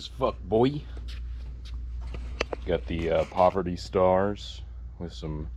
as fuck, boy. Got the Poverty Stars with some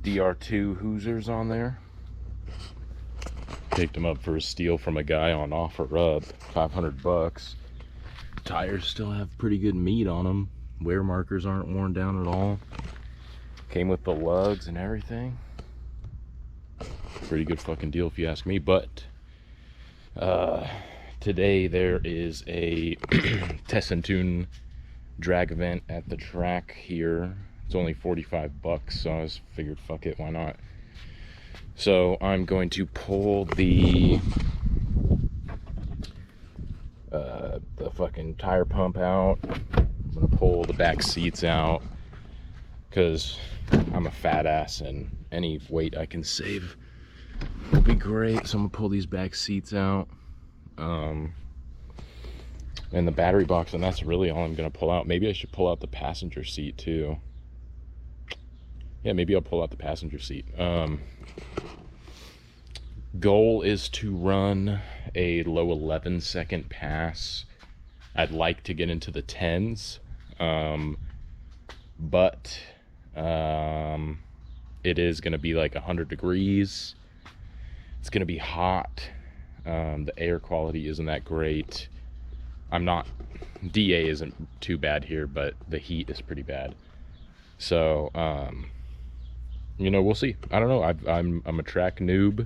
DR2 Hoosiers on there. Picked them up for a steal from a guy on OfferUp, 500 bucks. Tires still have pretty good meat on them. Wear markers aren't worn down at all. Came with the lugs and everything. Pretty good fucking deal if you ask me. But today there is a test and tune drag event at the track here. It's only 45 bucks, so I just figured, fuck it, why not? So I'm going to pull the fucking tire pump out. I'm gonna pull the back seats out because I'm a fat ass and any weight I can save will be great. So I'm gonna pull these back seats out, and the battery box, and that's really all I'm gonna pull out. Maybe I should pull out the passenger seat too. Yeah, maybe I'll pull out the passenger seat. Goal is to run a low 11-second pass. I'd like to get into the 10s, but it is going to be like 100 degrees. It's going to be hot. The air quality isn't that great. DA isn't too bad here, but the heat is pretty bad. So, you know, we'll see. I don't know. I'm a track noob.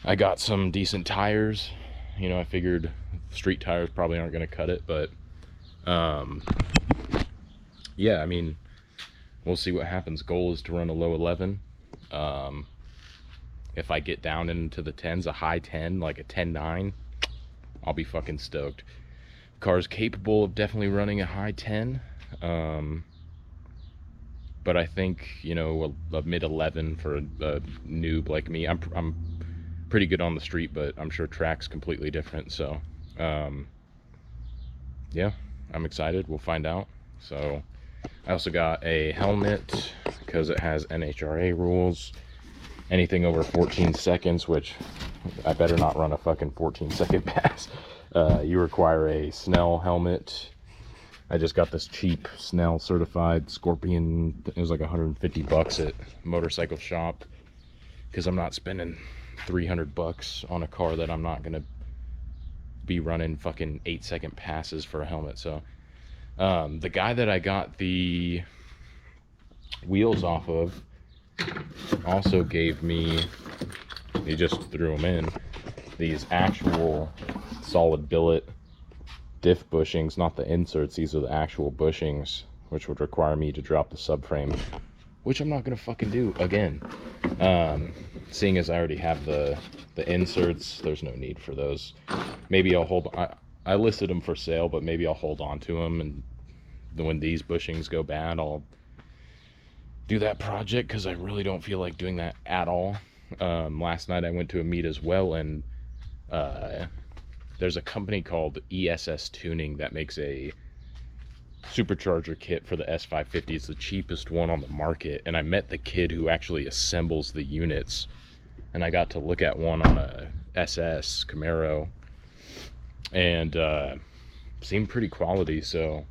I got some decent tires. You know, I figured street tires probably aren't going to cut it, but yeah, I mean, we'll see what happens. Goal is to run a low 11. If I get down into the 10s, a high 10, like a 10.9, I'll be fucking stoked. Car's capable of definitely running a high 10. But I think, you know, a mid 11 for a noob like me. I'm pretty good on the street, but I'm sure track's completely different. So, yeah, I'm excited. We'll find out. So, I also got a helmet because it has NHRA rules. Anything over 14 seconds, which I better not run a fucking 14-second pass. You require a Snell helmet. I just got this cheap Snell certified Scorpion. It was like 150 bucks at Motorcycle Shop because I'm not spending 300 bucks on a car that I'm not gonna be running fucking 8-second passes for a helmet. So the guy that I got the wheels off of also gave me, he just threw them in, these actual solid billet diff bushings, not the inserts. These are the actual bushings, which would require me to drop the subframe, which I'm not gonna fucking do again. Seeing as I already have the inserts, there's no need for those. Maybe I'll hold, I listed them for sale, but maybe I'll hold on to them, and when these bushings go bad, I'll do that project, because I really don't feel like doing that at all. Last night I went to a meet as well, and there's a company called ESS Tuning that makes a supercharger kit for the S550. It's the cheapest one on the market, and I met the kid who actually assembles the units, and I got to look at one on a SS Camaro, and seemed pretty quality. So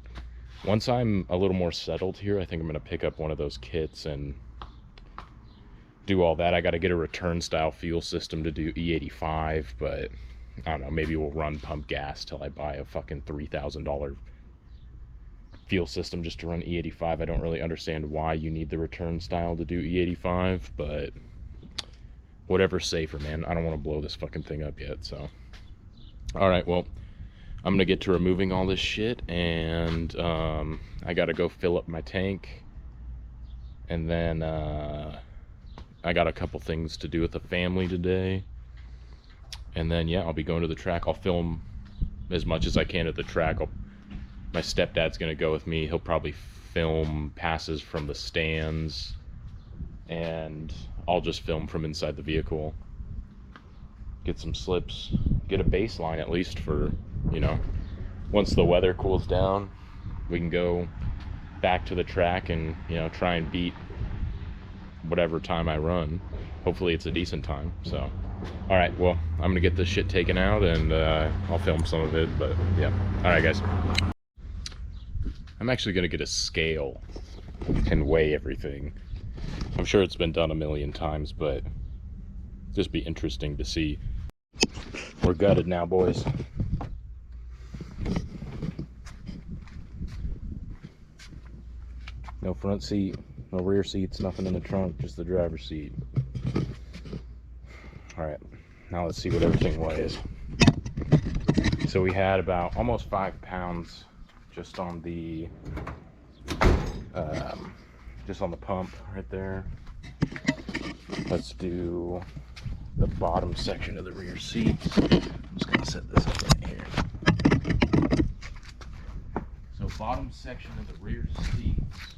once I'm a little more settled here, I think I'm going to pick up one of those kits and do all that. I got to get a return style fuel system to do E85, but I don't know, maybe we'll run pump gas till I buy a fucking $3,000 fuel system just to run E85. I don't really understand why you need the return style to do E85, but whatever's safer, man. I don't want to blow this fucking thing up yet. So, alright, well, I'm gonna get to removing all this shit, and I gotta go fill up my tank, and then I got a couple things to do with the family today, and then yeah, I'll be going to the track. I'll film as much as I can at the track. My stepdad's gonna go with me. He'll probably film passes from the stands, and I'll just film from inside the vehicle, get some slips, get a baseline at least for, you know, once the weather cools down, we can go back to the track and, you know, try and beat whatever time I run. Hopefully it's a decent time. So All right, well, I'm gonna get this shit taken out and I'll film some of it, but yeah. All right, guys. I'm actually gonna get a scale and weigh everything. I'm sure it's been done a million times, but just be interesting to see. We're gutted now, boys. No front seat, no rear seats, nothing in the trunk, just the driver's seat. All right, now let's see what everything weighs. So we had about almost 5 pounds just on the pump right there. Let's do the bottom section of the rear seat. I'm just gonna set this up right here. So bottom section of the rear seats.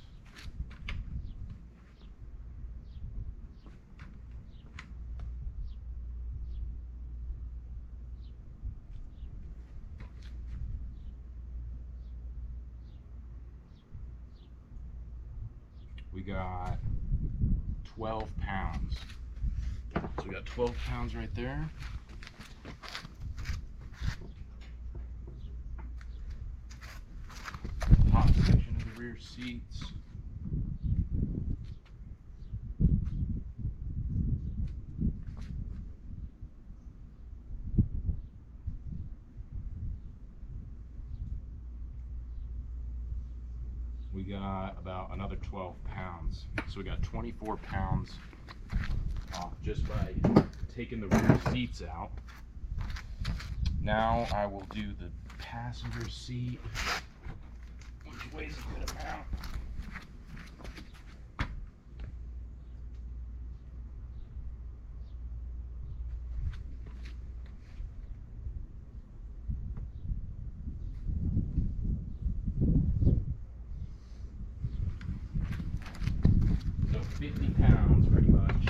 We got 12 pounds. So we got 12 pounds right there. Top section of the rear seats. We got about another 12 pounds. So we got 24 pounds off just by taking the rear seats out. Now I will do the passenger seat, which weighs a good amount. So 50 pounds pretty much.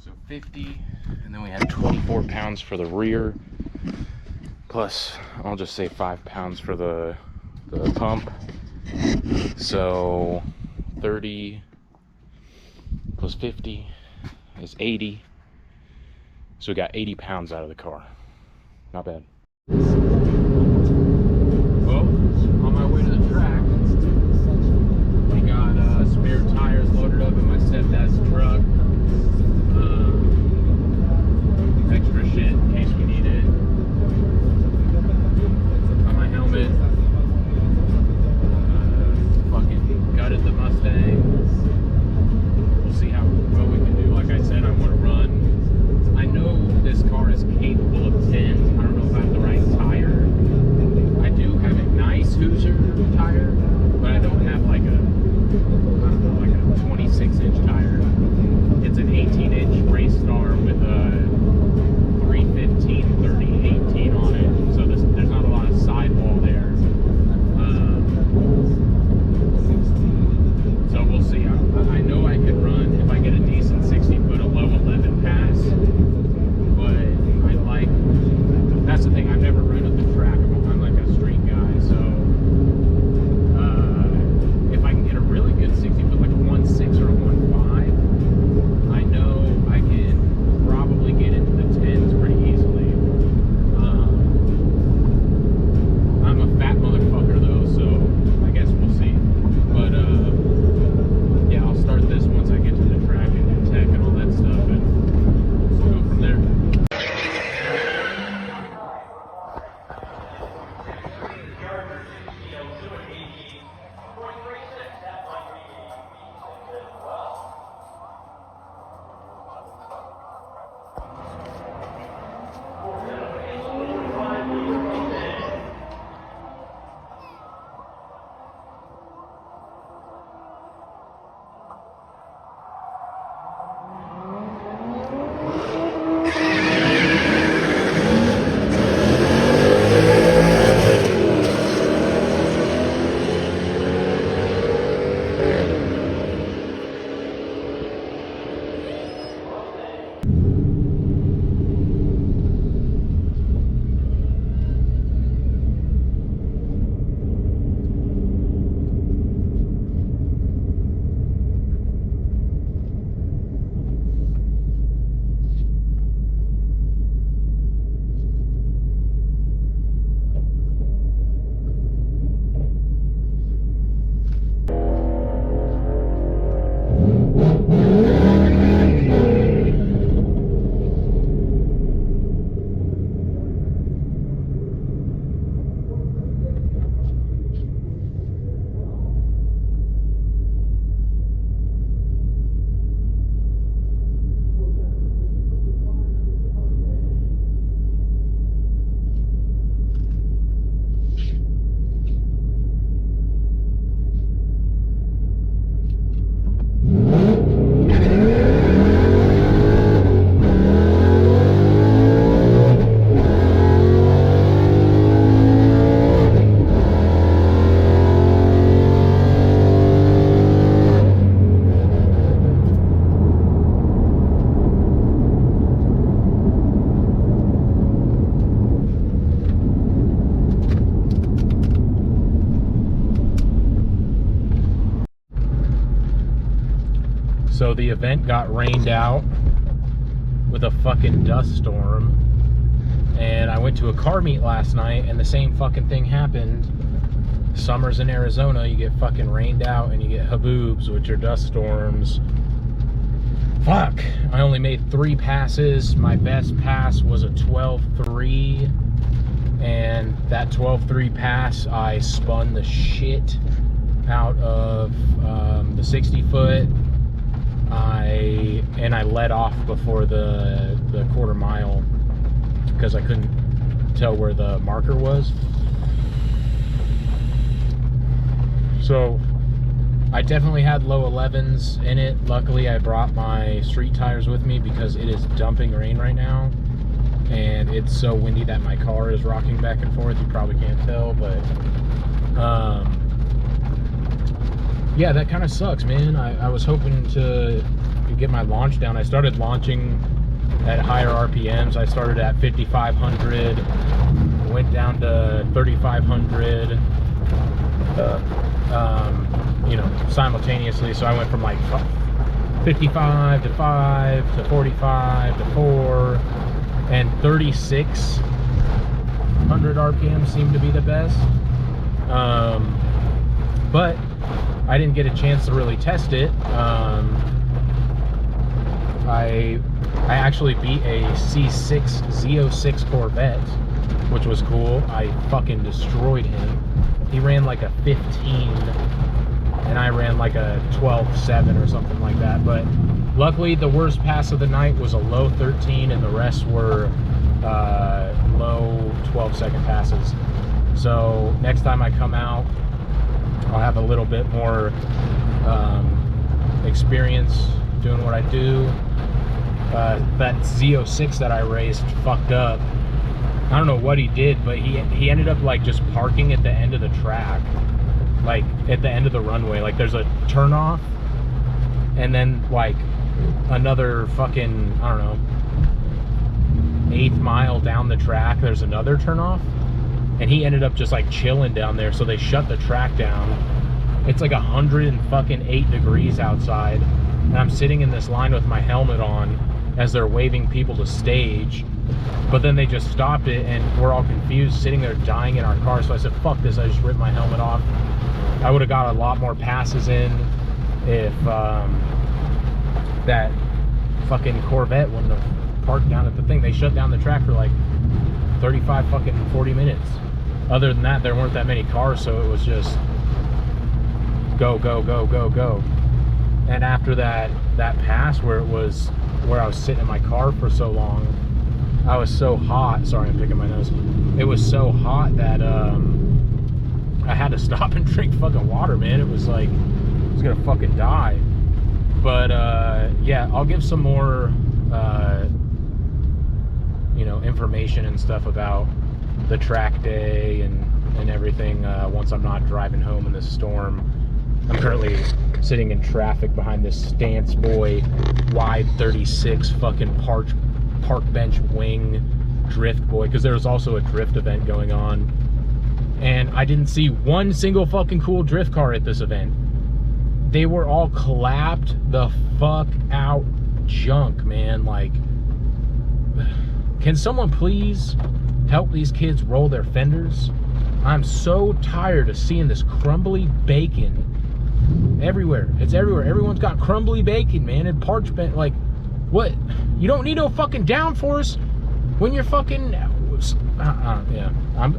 So 50, and then we had 24 pounds for the rear, plus I'll just say 5 pounds for the pump. So 30 plus 50 is 80. So we got 80 pounds out of the car. Not bad. Well, on my way to the track, we got spare tires loaded up in my stepdad's truck. Extra shit in case we need it. Got my helmet. Fucking gutted the Mustang. We'll see how well we can do. Like I said, I want to run. I know this car is capable of 10. I don't know if I have So the event got rained out with a fucking dust storm, and I went to a car meet last night and the same fucking thing happened. Summers in Arizona, you get fucking rained out and you get haboobs, which are dust storms. Fuck, I only made 3 passes. My best pass was a 12.3, and that 12.3 pass, I spun the shit out of the 60 foot. I let off before the quarter mile because I couldn't tell where the marker was. So I definitely had low 11s in it. Luckily I brought my street tires with me because it is dumping rain right now and it's so windy that my car is rocking back and forth. You probably can't tell, but yeah, that kind of sucks, man. I was hoping to get my launch down. I started launching at higher RPMs. I started at 5,500, went down to 3,500, you know, simultaneously. So I went from like 55 to 5 to 45 to 4, and 3,600 RPM seemed to be the best. But I didn't get a chance to really test it. I actually beat a C6 Z06 Corvette, which was cool. I fucking destroyed him. He ran like a 15 and I ran like a 12.7 or something like that. But luckily the worst pass of the night was a low 13 and the rest were low 12-second passes. So next time I come out, I'll have a little bit more experience doing what I do. That Z06 that I raced fucked up. I don't know what he did, but he ended up like just parking at the end of the track, like at the end of the runway. Like there's a turnoff, and then like another fucking, I don't know, 1/8 mile down the track, there's another turnoff, and he ended up just like chilling down there. So they shut the track down. It's like 108 degrees outside, and I'm sitting in this line with my helmet on as they're waving people to stage. But then they just stopped it and we're all confused, sitting there dying in our car. So I said, fuck this, I just ripped my helmet off. I would have got a lot more passes in if that fucking Corvette wouldn't have parked down at the thing. They shut down the track for like 35 fucking 40 minutes. Other than that, there weren't that many cars, so it was just go, go, go, go, go. And after that pass where I was sitting in my car for so long, I was so hot. Sorry, I'm picking my nose. It was so hot that I had to stop and drink fucking water, man. It was like I was gonna fucking die. But yeah, I'll give some more you know, information and stuff about the track day and everything once I'm not driving home in this storm. I'm currently sitting in traffic behind this Stance Boy wide 36 fucking park bench wing drift boy, because there was also a drift event going on, and I didn't see one single fucking cool drift car at this event. They were all clapped the fuck out junk, man. Like, can someone please help these kids roll their fenders? I'm so tired of seeing this crumbly bacon everywhere. It's everywhere. Everyone's got crumbly bacon, man, and parchment. Like, what? You don't need no fucking downforce when you're fucking yeah,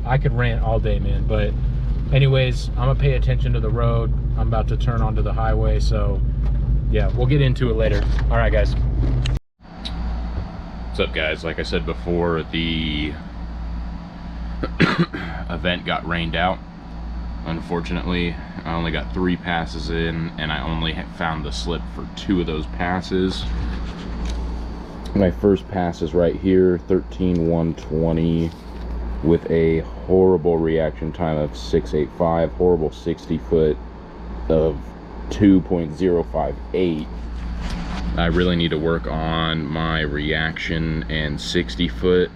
I could rant all day, man. But anyways, I'm gonna pay attention to the road. I'm about to turn onto the highway, so yeah, we'll get into it later. All right, guys. What's up, guys? Like I said before, the event got rained out. Unfortunately, I only got 3 passes in, and I only found the slip for 2 of those passes. My first pass is right here, 13,120, with a horrible reaction time of 6.85, horrible 60 foot of 2.058. I really need to work on my reaction and 60 foot.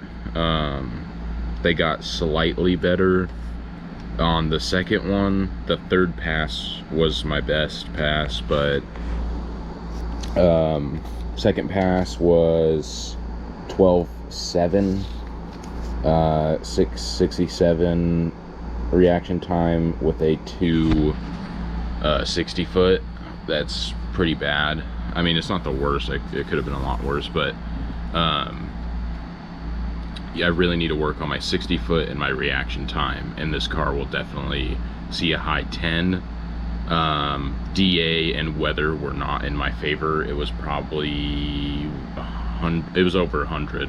They got slightly better on the second one. The third pass was my best pass, but Second pass was 12.7, 667 reaction time with a 260 foot. That's pretty bad. I mean, it's not the worst. It could have been a lot worse, but yeah, I really need to work on my 60 foot and my reaction time, and this car will definitely see a high 10. DA and weather were not in my favor. It was probably it was over 100.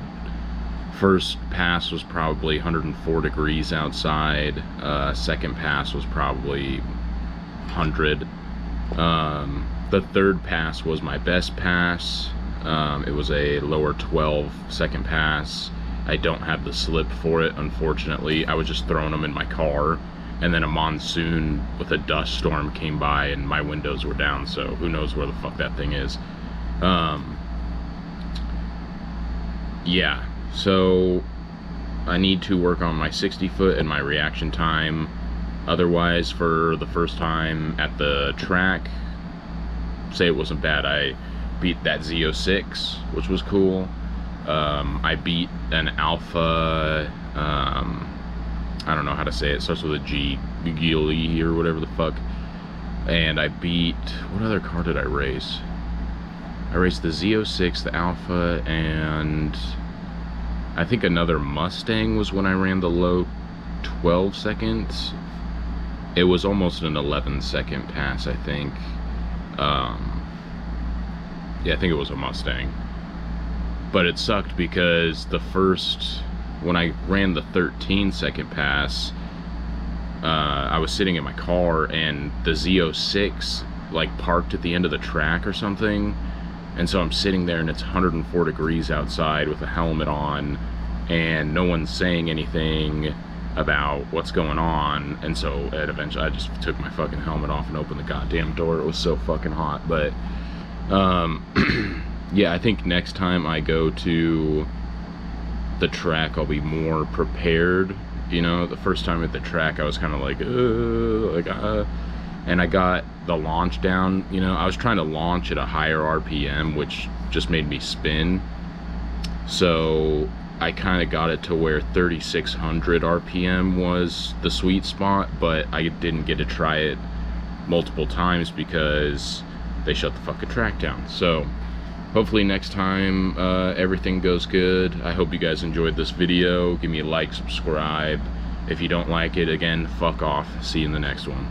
First pass was probably 104 degrees outside. Second pass was probably 100. The third pass was my best pass. It was a lower 12 second pass. I don't have the slip for it, unfortunately. I was just throwing them in my car, and then a monsoon with a dust storm came by and my windows were down, so who knows where the fuck that thing is. Yeah, so I need to work on my 60 foot and my reaction time. Otherwise, for the first time at the track, say it wasn't bad. I beat that Z06, which was cool. I beat an Alpha, I don't know how to say it. It starts with a G, Gili or whatever the fuck. And I beat, what other car did I race? I raced the Z06, the Alpha, and I think another Mustang was when I ran the low 12 seconds. It was almost an 11-second pass, I think. Yeah, I think it was a Mustang. But it sucked because when I ran the 13-second pass, I was sitting in my car and the Z06 like parked at the end of the track or something, and so I'm sitting there and it's 104 degrees outside with a helmet on and no one's saying anything about what's going on, and so eventually I just took my fucking helmet off and opened the goddamn door. It was so fucking hot. But yeah, I think next time I go to the track I'll be more prepared. You know, the first time at the track I was kind of like and I got the launch down. You know, I was trying to launch at a higher RPM, which just made me spin, so I kind of got it to where 3600 RPM was the sweet spot, but I didn't get to try it multiple times because they shut the fucking track down. So hopefully next time everything goes good. I hope you guys enjoyed this video. Give me a like, subscribe. If you don't like it, again, fuck off. See you in the next one.